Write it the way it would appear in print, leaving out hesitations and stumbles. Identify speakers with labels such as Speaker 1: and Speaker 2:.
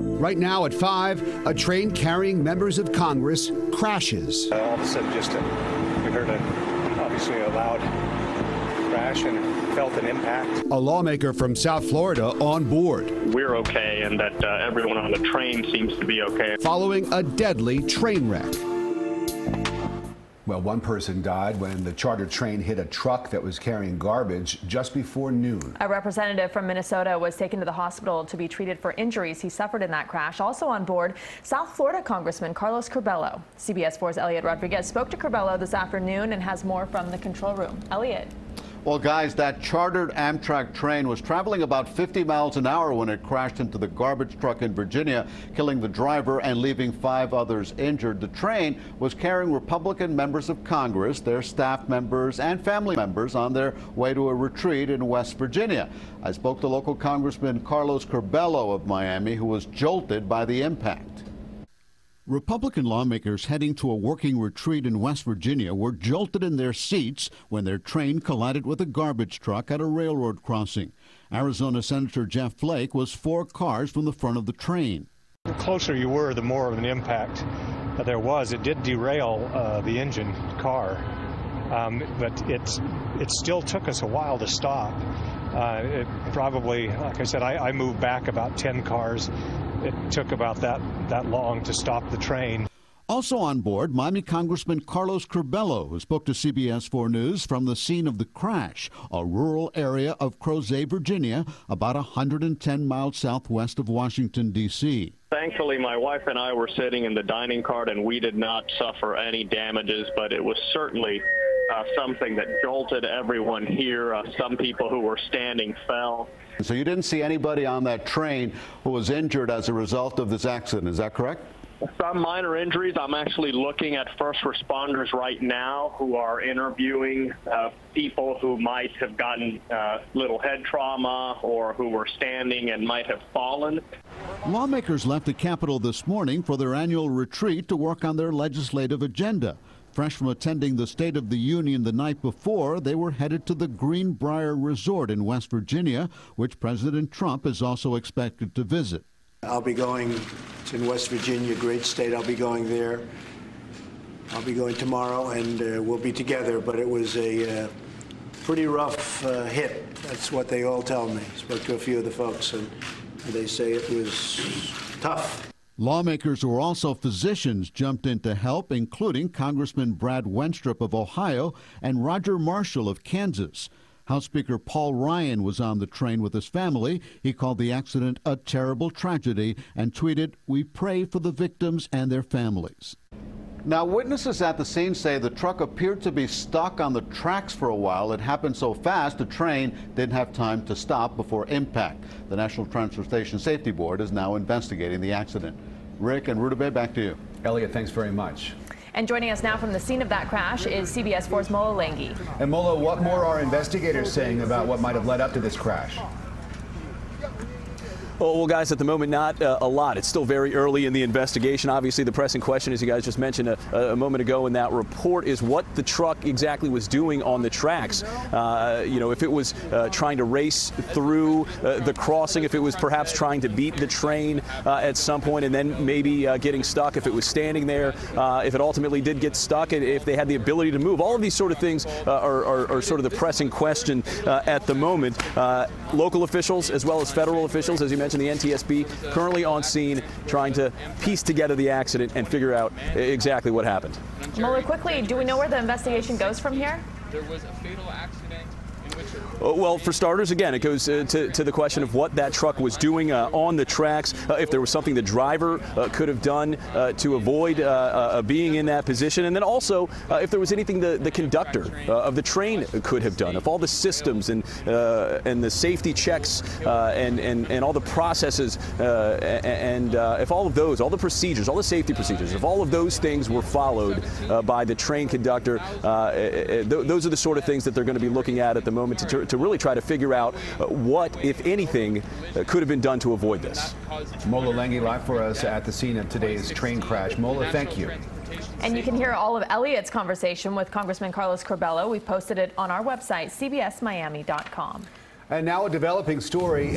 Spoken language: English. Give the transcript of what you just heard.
Speaker 1: Right now at 5, a train carrying members of Congress crashes.
Speaker 2: All of a sudden, we heard obviously a loud crash and felt an impact.
Speaker 1: A lawmaker from South Florida on board.
Speaker 3: We're okay, and that everyone on the train seems to be okay.
Speaker 1: Following a deadly train wreck. Well, one person died when the chartered train hit a truck that was carrying garbage just before noon.
Speaker 4: A representative from Minnesota was taken to the hospital to be treated for injuries he suffered in that crash. Also on board, South Florida Congressman Carlos Curbelo. CBS 4's Elliot Rodriguez spoke to Curbelo this afternoon and has more from the control room. Elliot.
Speaker 5: Well, guys, that chartered Amtrak train was traveling about 50 miles an hour when it crashed into the garbage truck in Virginia, killing the driver and leaving 5 others injured. The train was carrying Republican members of Congress, their staff members and family members on their way to a retreat in West Virginia. I spoke to local Congressman Carlos Curbelo of Miami, who was jolted by the impact. Republican lawmakers heading to a working retreat in West Virginia were jolted in their seats when their train collided with a garbage truck at a railroad crossing. Arizona Senator Jeff Flake was 4 cars from the front of the train.
Speaker 2: The closer you were, the more of an impact there was. It did derail the engine car, but it still took us a while to stop. It probably, like I said, I moved back about 10 cars. It took about that long to stop the train.
Speaker 5: Also on board, Miami Congressman Carlos Curbelo, who spoke to CBS 4 News from the scene of the crash, a rural area of Crozet, Virginia, about 110 miles southwest of Washington, D.C.
Speaker 3: Thankfully, my wife and I were sitting in the dining car, and we did not suffer any damages, but it was certainly something that jolted everyone here. Some people who were standing fell.
Speaker 5: So you didn't see anybody on that train who was injured as a result of this accident, is that correct?
Speaker 3: Some minor injuries. I'm actually looking at first responders right now who are interviewing people who might have gotten little head trauma or who were standing and might have fallen.
Speaker 5: Lawmakers left the Capitol this morning for their annual retreat to work on their legislative agenda. Fresh from attending the State of the Union the night before, they were headed to the Greenbrier Resort in West Virginia, which President Trump is also expected to visit.
Speaker 6: I'll be going, it's in West Virginia, great state. I'll be going there. I'll be going tomorrow, and we'll be together, but it was a pretty rough hit. That's what they all tell me. Spoke to a few of the folks, and they say it was tough.
Speaker 5: Lawmakers who are also physicians jumped in to help, including Congressman Brad Wenstrup of Ohio and Roger Marshall of Kansas. House Speaker Paul Ryan was on the train with his family. He called the accident a terrible tragedy and tweeted, "We pray for the victims and their families." Now, witnesses at the scene say the truck appeared to be stuck on the tracks for a while. It happened so fast the train didn't have time to stop before impact. The National Transportation Safety Board is now investigating the accident. Rick and Rudabeh, back to you.
Speaker 1: Elliot, thanks very much.
Speaker 4: And joining us now from the scene of that crash is CBS 4's Mola Lenghi.
Speaker 1: And Mola, what more are investigators saying about what might have led up to this crash?
Speaker 7: Well, guys, at the moment, not a lot. It's still very early in the investigation. Obviously, the pressing question, as you guys just mentioned a moment ago in that report, is what the truck exactly was doing on the tracks. You know, if it was trying to race through the crossing, if it was perhaps trying to beat the train at some point and then maybe getting stuck, if it was standing there, if it ultimately did get stuck, if they had the ability to move. All of these sort of things are sort of the pressing question at the moment. Local officials as well as federal officials, as you mentioned, the NTSB currently on scene trying to piece together the accident and figure out exactly what happened.
Speaker 4: Mola, quickly, do we know where the investigation goes from here?
Speaker 8: There was a fatal accident in which...
Speaker 7: Well, for starters, again, it goes to the question of what that truck was doing on the tracks, if there was something the driver could have done to avoid being in that position, and then also if there was anything the conductor of the train could have done, if all the systems and the safety checks and all the processes and if all of those, all the procedures, all the safety procedures, if all of those things were followed by the train conductor, those are the sort of things that they're going to be looking at the moment to really try to figure out what, if anything, could have been done to avoid this.
Speaker 1: Mola Lenghi live for us at the scene of today's train crash. Mola, thank you.
Speaker 4: And you can hear all of Elliot's conversation with Congressman Carlos Curbelo. We've posted it on our website, cbsmiami.com.
Speaker 1: And now a developing story.